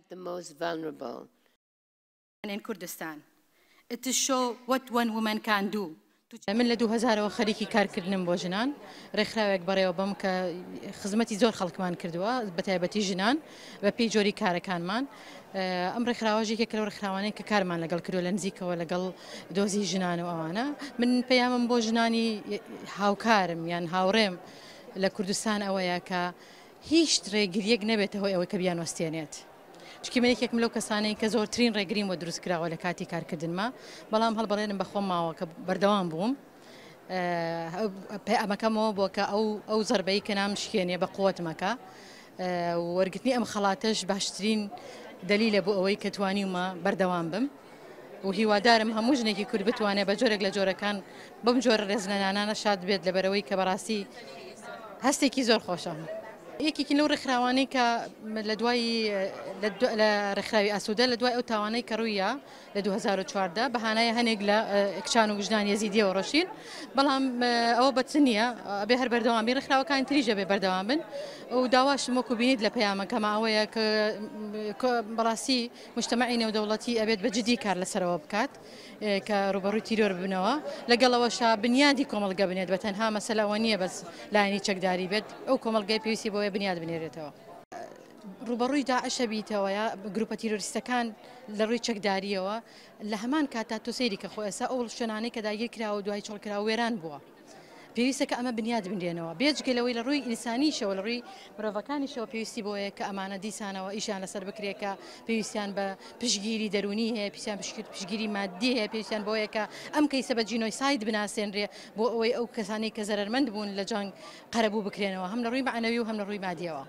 the most vulnerable. In Kurdistan. It is show what one woman can do. من لە 2000ەوە خەریکی کارکردنم بۆ ژنان ڕێکخراوێک بەڕێوەبەم کە خزمەتی زۆر خەڵکمان کردووە بە تایبەتی ژنان بە پێی جۆری کارەکانمان ئەم ڕێکخراوەژێکێک لەو ڕێکخراوانەی کە کارمان لەگەڵ کردو لە نزیکەوە لەگەڵ دۆزی ژنان و ئەوانە من پەیامم بۆ ژنانی هاوکارم یان هاوڕێم لە کوردستان ئەوەیە کە هیچ ڕێگریەک نەبێتە هۆی ئەوەی کە بیان وەستێنێت. چکە من یەکێکم لەو کەسانەی کە زۆرترین ڕێگریم وە دروست کراوە لە کاتی کارکردنمە بەڵام هەڵبەڵێنم بە خۆم ماوە کە بەردەوام بووم ئەمەکەمەوە بۆ کە ئەو زەربەی کە نامشکێنێ بە قووەتمەکە وەرگرتنی ئەم خەڵاتەش باشترین دلیلە بۆ ئەوەی کە توانیمە بەردەوام بم و هیوادارم هەموو ژنێکی کورد بتوانێت بە جۆرێک لە جۆرەکان بەم جۆرە ڕێزلەنانە شاد بێت لەبەرەوەی کە بەڕاستی هەستێکی زۆر خۆشە. یەکێکی لەو ڕێکخراوانەی کە لە دوای لە ڕێکخراوی ئاسودە لە دوای ئەو تاوانەی کە ڕوویە لە 2014 بەهانایە هەنێک لە کچان و گژنان یەزیدیەوە ڕۆشین بەڵام ئەوە بەچ نییە بێ هەر بەردەوامی ڕێکخراوەکان تریژە بێ بەردەوام بن و داواشم وەکو بینیت لە پەیامەکەمە ئەوەیە کە بەڕاستی مجتەمەعی نێودەوڵەتی ئەبێت بە جدی کار لەسەرەوە بکات کە ڕوبەڕووی تیرۆر ببنەوە لەگەڵەوەشا بنیادی کۆمەڵگە بنێت بە تەنها مەسەلەوە نییە بەس لایەنی چەکداری بێت ئەو کۆمەڵگەی پێویستی بۆ بنیاد بنێرێتەوە. ڕوبەڕووی داعشە بیتەوە یا گروپە تیرۆریستەکان لە ڕووی چەکداریەوە لە هەمان کاتا تۆ سەیری کە خۆ ئێستا ئەو شوێنانەی کە داگیر کراوە دوای چۆڵکرا وێران بووە. پێویستە کە ئەمە بنیاد بنێنەوە بێجگەلەوەی لە ڕووی ئینسانیشەوە لە ڕووی مرۆڤەکانیشەوە پێویستی بۆیە کە ئەمانە دیسانەوە ئیشان لەسەر بکرێکە پێویستیان بە پشگیری دەرونی هەیە پێویستیان پشگیری مادی هەیە پێویستیان بۆیە کە ئەم کەیسە بە جینۆساید بناسێنرێ بۆ ئەوەی ئەو کەسانی کە زەرمەند بوون لە جەنگ قەرەبوو بکرێنەوە هەم لە ڕووی معنەوی و هەم لە ڕووی مادیەوە.